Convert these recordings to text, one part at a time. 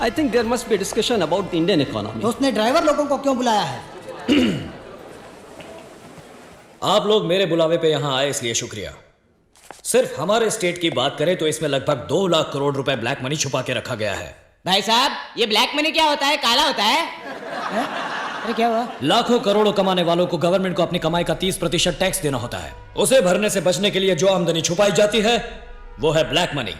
I think there must be a discussion about the Indian economy. तो उसने driver लोगों को क्यों बुलाया है? आप लोग मेरे बुलावे पे यहाँ आए इसलिए शुक्रिया। सिर्फ हमारे स्टेट की बात करें तो इसमें लगभग 2 लाख करोड़ रुपए ब्लैक मनी छुपा के रखा गया है। भाई साहब, ये ब्लैक मनी क्या होता है? काला होता है? अरे क्या हुआ? लाखों करोड़ों कमाने वालों को गवर्नमेंट को अपनी कमाई का 30% टैक्स देना होता है। उसे भरने से बचने के लिए जो आमदनी छुपाई जाती है वो है ब्लैक मनी।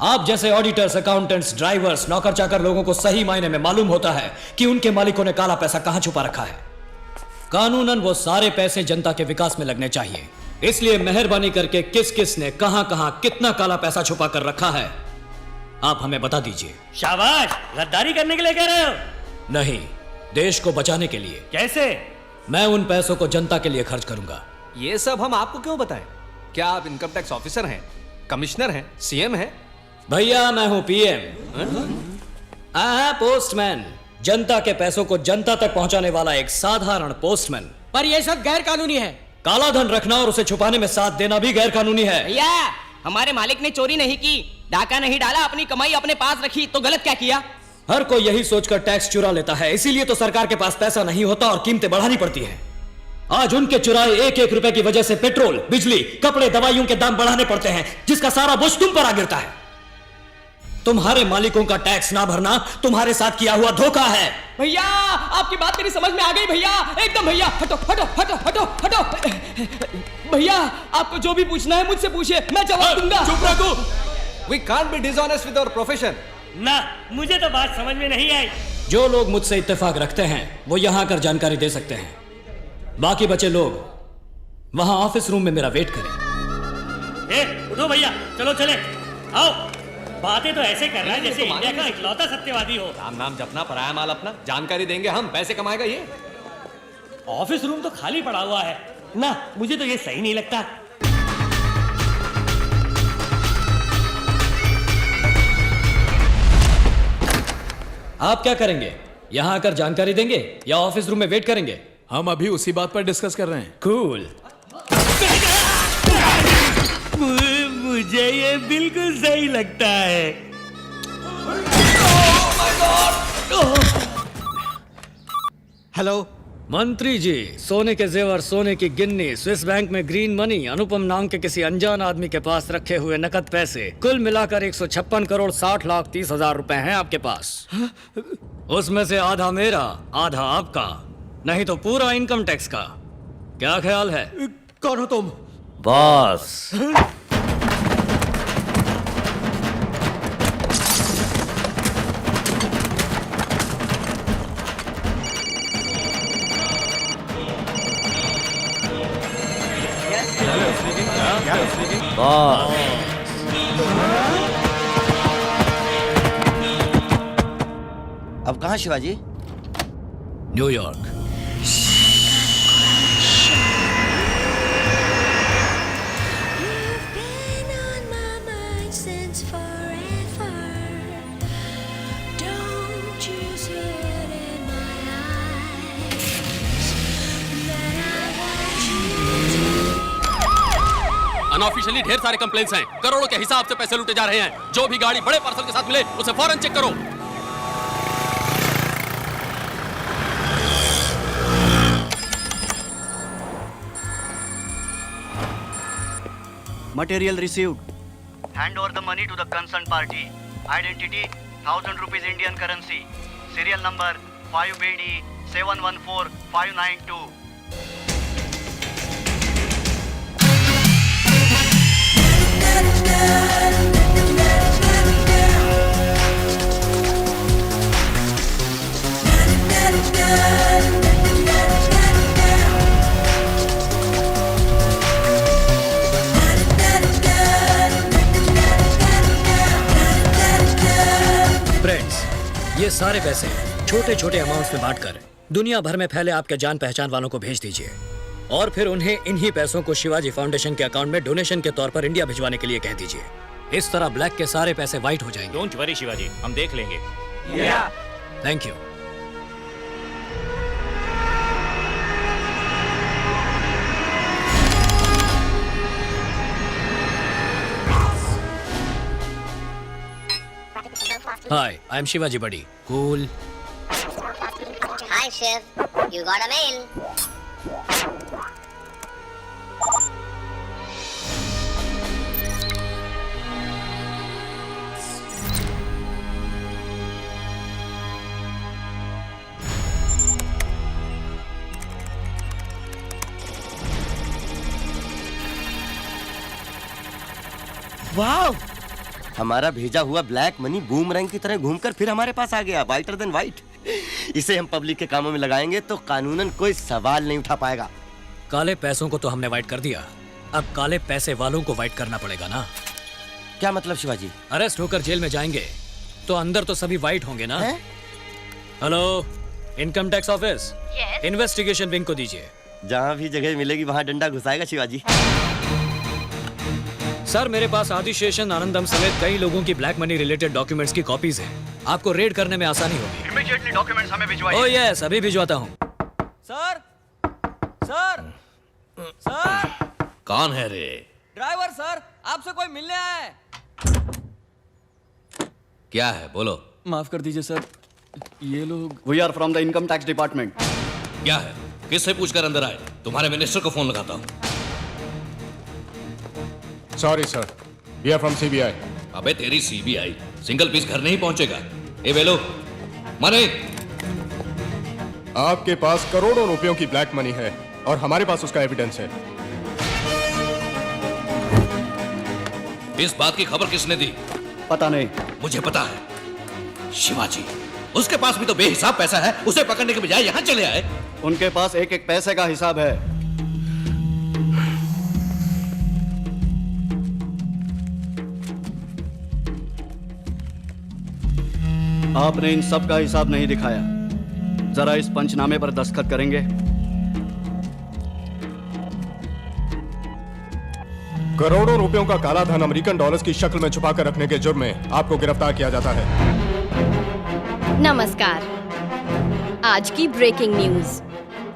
आप जैसे ऑडिटर्स, अकाउंटेंट्स, ड्राइवर्स, नौकर चाकर लोगों को सही मायने में मालूम होता है कि उनके मालिकों ने काला पैसा कहां छुपा रखा है। कानूनन वो सारे पैसे जनता के विकास में लगने चाहिए। इसलिए मेहरबानी करके किस किस ने कहां कहां कितना काला पैसा छुपा कर रखा है आप हमें बता दीजिए। शाबाश, गद्दारी करने के लिए कह रहे हो? नहीं, देश को बचाने के लिए। कैसे? मैं उन पैसों को जनता के लिए खर्च करूंगा। ये सब हम आपको क्यों बताएं? क्या आप इनकम टैक्स ऑफिसर हैं, कमिश्नर हैं, सीएम हैं? भैया मैं हूं पीएम, पोस्टमैन। जनता के पैसों को जनता तक पहुंचाने वाला एक साधारण पोस्टमैन। पर ये सब गैर कानूनी है। काला धन रखना और उसे छुपाने में साथ देना भी गैर कानूनी है। भैया, हमारे मालिक ने चोरी नहीं की, डाका नहीं डाला, अपनी कमाई अपने पास रखी, तो गलत क्या किया? हर कोई यही सोचकर टैक्स चुरा लेता है, इसीलिए तो सरकार के पास पैसा नहीं होता और कीमतें बढ़ानी पड़ती हैं। आज उनके चुराए एक एक रुपए की वजह से पेट्रोल, बिजली, कपड़े, दवाइयों के दाम बढ़ाने पड़ते हैं, जिसका सारा बोझ तुम पर आ गिरता है। तुम्हारे मालिकों का टैक्स ना भरना तुम्हारे साथ किया हुआ धोखा है। भैया, आपकी बात मेरी समझ में आ गई भैया, एकदम। भैया हटो हटो हटो हटो हटो। भैया, आपको जो भी पूछना है मुझसे पूछिए, मैं जवाब दूंगा। चुप रखो। We can't be dishonest with our profession. ना, मुझे तो बात समझ में नहीं आई। जो लोग मुझसे इत्तेफाक रखते हैं वो यहां आकर जानकारी दे सकते हैं। बाकी बचे लोग वहां ऑफिस रूम में मेरा वेट करें। उठो भैया, चलो चले। आओ। बातें तो ऐसे कर रहा है जैसे इंडिया का इकलौता सत्यवादी हो। राम नाम जपना, पराया माल अपना। जानकारी देंगे हम, पैसे कमाएगा ये। ऑफिस रूम तो खाली पड़ा हुआ है ना, मुझे तो ये सही नहीं लगता। आप क्या करेंगे? यहां आकर जानकारी देंगे या ऑफिस रूम में वेट करेंगे? हम अभी उसी बात पर डिस्कस कर रहे हैं। कूल। मुझे ये बिल्कुल सही लगता है। हेलो मंत्री जी, सोने के जेवर, सोने की गिन्नी, स्विस बैंक में ग्रीन मनी, अनुपम नाम के किसी अनजान आदमी के पास रखे हुए नकद पैसे, कुल मिलाकर 156 करोड़ 60 लाख 30 हजार रुपए हैं आपके पास। उसमें से आधा मेरा, आधा आपका, नहीं तो पूरा इनकम टैक्स का। क्या ख्याल है? कौन हो तुम? बॉस। अब कहाँ शिवाजी? न्यूयॉर्क। अनऑफिशियली ढेर सारे कंप्लेंट्स हैं। करोड़ों के हिसाब से पैसे लूटे जा रहे हैं। जो भी गाड़ी बड़े पार्सल के साथ मिले उसे फौरन चेक करो। Material received. Hand over the money to the concerned party. Identity 1000 rupees Indian currency. Serial number 5BD 714592. Friends, ये सारे पैसे छोटे छोटे अमाउंट्स में बांटकर दुनिया भर में फैले आपके जान पहचान वालों को भेज दीजिए और फिर उन्हें इन्हीं पैसों को शिवाजी फाउंडेशन के अकाउंट में डोनेशन के तौर पर इंडिया भिजवाने के लिए कह दीजिए। इस तरह ब्लैक के सारे पैसे व्हाइट हो जाएंगे। डोंट वरी शिवाजी, हम देख लेंगे। Thank you. Hi, I am Shivaji बड़ी। Cool. Hi, Chef. You got a mail. वाह, हमारा भेजा हुआ ब्लैक मनी बूमरैंग की तरह घूमकर फिर हमारे पास आ गया, वाइटर देन वाइट। इसे हम पब्लिक के कामों में लगाएंगे तो कानूनन कोई सवाल नहीं उठा पाएगा। काले पैसों को तो हमने वाइट कर दिया, अब काले पैसे वालों को वाइट करना पड़ेगा ना। क्या मतलब शिवाजी? अरेस्ट होकर जेल में जाएंगे तो अंदर तो सभी वाइट होंगे ना। Hello, income tax office. Investigation wing को दीजिए। जहाँ भी जगह मिलेगी वहाँ डंडा घुसाएगा शिवाजी। सर, मेरे पास आदिशेषन आनंदम समेत कई लोगों की ब्लैक मनी रिलेटेड डॉक्यूमेंट्स की कॉपीज हैं। आपको रेड करने में आसानी होगी। इमीडिएटली डॉक्यूमेंट्स हमें भिजवाइए। ओह यस, अभी भिजवाता हूँ। सर सर सर, कौन है रे? ड्राइवर सर, आपसे कोई मिलने आया है। क्या है, बोलो। माफ कर दीजिए सर, ये लोग। We are from the income tax department. क्या है, किससे पूछकर अंदर आए? तुम्हारे मिनिस्टर को फोन लगाता हूँ। Sorry sir, we are from CBI. अबे तेरी सीबीआई सिंगल पीस घर नहीं पहुंचेगा। ए बेलो, मनी। आपके पास करोड़ों रुपयों की ब्लैक मनी है और हमारे पास उसका एविडेंस है। इस बात की खबर किसने दी? पता नहीं। मुझे पता है, शिवाजी। उसके पास भी तो बेहिसाब पैसा है, उसे पकड़ने के बजाय यहाँ चले आए। उनके पास एक एक पैसे का हिसाब है। आपने इन सब का हिसाब नहीं दिखाया। जरा इस पंचनामे पर दस्तखत करेंगे? करोड़ों रुपयों का काला धन अमेरिकन डॉलर्स की शक्ल में छुपाकर रखने के जुर्म में आपको गिरफ्तार किया जाता है। नमस्कार। आज की ब्रेकिंग न्यूज।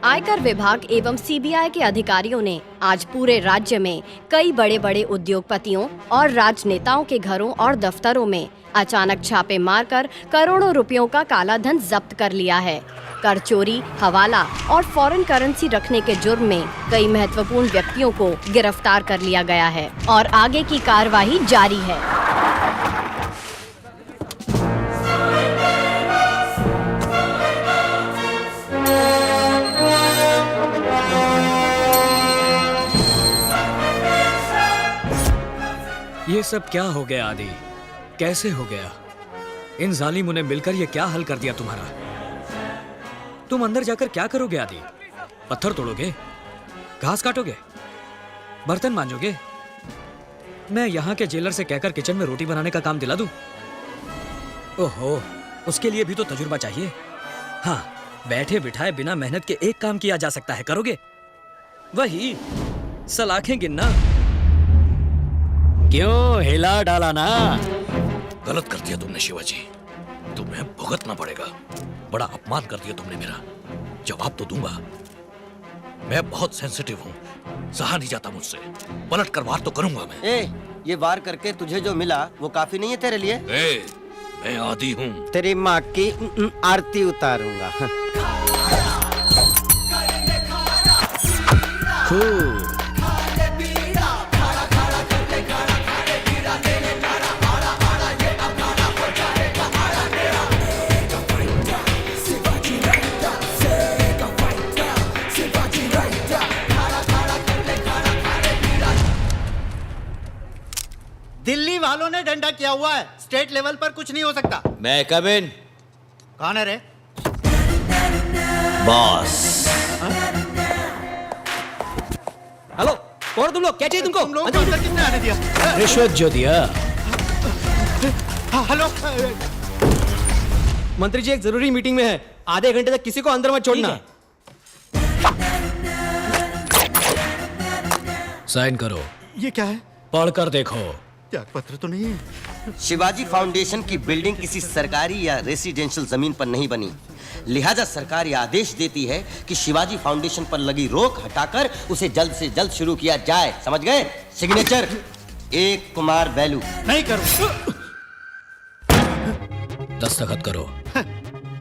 आयकर विभाग एवं सीबीआई के अधिकारियों ने आज पूरे राज्य में कई बड़े बड़े उद्योगपतियों और राजनेताओं के घरों और दफ्तरों में अचानक छापे मारकर करोड़ों रुपयों का काला धन जब्त कर लिया है। कर चोरी, हवाला और फॉरेन करेंसी रखने के जुर्म में कई महत्वपूर्ण व्यक्तियों को गिरफ्तार कर लिया गया है और आगे की कार्यवाही जारी है। ये सब क्या हो गया आदि? कैसे हो गया? इन जालिमों ने मिलकर ये क्या हल कर दिया तुम्हारा? तुम अंदर जाकर क्या करोगे आदि? पत्थर तोड़ोगे? घास काटोगे? बर्तन मांजोगे? मैं यहाँ के जेलर से कहकर किचन में रोटी बनाने का काम दिला दूं? ओहो, उसके लिए भी तो तजुर्बा चाहिए। हाँ, बैठे बिठाए बिना मेहनत के एक काम किया जा सकता है, करोगे? वही सलाखें गिनना। क्यों हिला डाला ना? गलत कर दिया तुमने शिवाजी, तुम्हें भुगतना पड़ेगा। बड़ा अपमान कर दिया तुमने मेरा। जवाब तो दूंगा। मैं बहुत सेंसिटिव हूँ, सहा नहीं जाता मुझसे। पलट कर वार तो करूंगा मैं। ये वार करके तुझे जो मिला वो काफी नहीं है तेरे लिए? मैं आदी हूँ। तेरी माँ की आरती उतारूंगा। दिल्ली वालों ने डंडा किया हुआ है, स्टेट लेवल पर कुछ नहीं हो सकता। मैं कम इन। कौन है रे? बॉस। हेलो, कौन तुम लोग? क्या चाहिए तुमको? तुम लोग को अंदर किसने आने दिया? रिश्वत जो दिया। हेलो, मंत्री जी एक जरूरी मीटिंग में है, आधे घंटे तक किसी को अंदर मत छोड़ना। साइन करो। ये क्या है? पढ़कर देखो। त्याग पत्र तो नहीं है। शिवाजी फाउंडेशन की बिल्डिंग किसी सरकारी या रेसिडेंशियल जमीन पर नहीं बनी, लिहाजा सरकार यह आदेश देती है कि शिवाजी फाउंडेशन पर लगी रोक हटाकर उसे जल्द से जल्द शुरू किया जाए। समझ गए? सिग्नेचर एक कुमार बैलू। नहीं करूं। दस्तखत करो।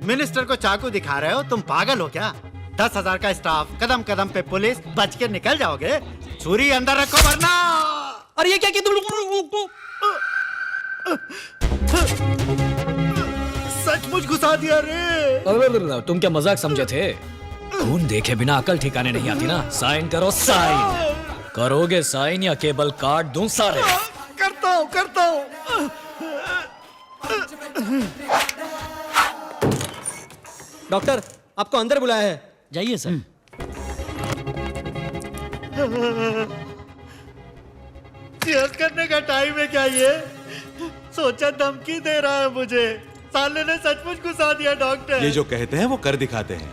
मिनिस्टर को चाकू दिखा रहे हो? तुम पागल हो क्या? 10,000 का स्टाफ, कदम कदम पे पुलिस, बच के निकल जाओगे? छुरी अंदर रखो वरना। अरे ये क्या किया तुम? सचमुच घुसा दिया रे। तुम क्या मजाक समझे थे? खून देखे बिना अकल ठिकाने नहीं आती ना। साइन करो, साइन करोगे साइन या केबल काट दूं सारे। करता हूँ। डॉक्टर आपको अंदर बुलाया है, जाइए सर। चीयर करने का टाइम है क्या ये? सोचा धमकी दे रहा है मुझे। साले ने सचमुच घुसा दिया डॉक्टर। ये जो कहते हैं वो कर दिखाते हैं।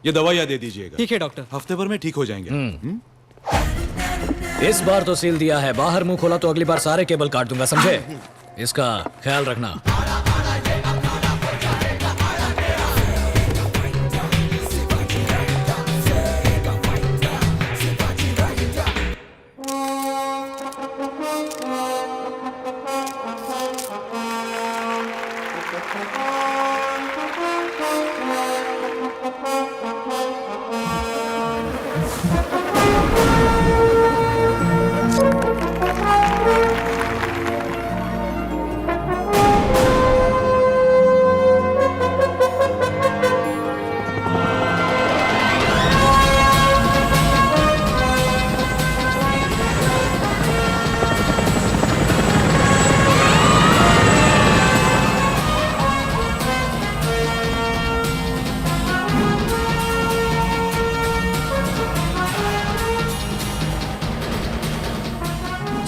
ये दवाइयाँ दे दीजिएगा। ठीक है डॉक्टर। हफ्ते भर में ठीक हो जाएंगे। इस बार तो सील दिया है, बाहर मुंह खोला तो अगली बार सारे केबल काट दूंगा, समझे? इसका ख्याल रखना।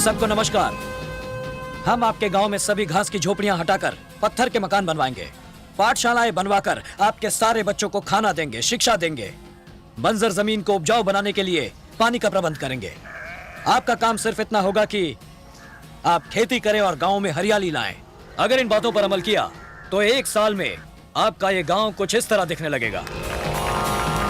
सबको नमस्कार। हम आपके गांव में सभी घास की झोपड़ियां हटाकर पत्थर के मकान बनवाएंगे, पाठशालाएं बनवाकर आपके सारे बच्चों को खाना देंगे, शिक्षा देंगे, बंजर जमीन को उपजाऊ बनाने के लिए पानी का प्रबंध करेंगे। आपका काम सिर्फ इतना होगा कि आप खेती करें और गांव में हरियाली लाएं। अगर इन बातों पर अमल किया तो 1 साल में आपका ये गांव कुछ इस तरह दिखने लगेगा।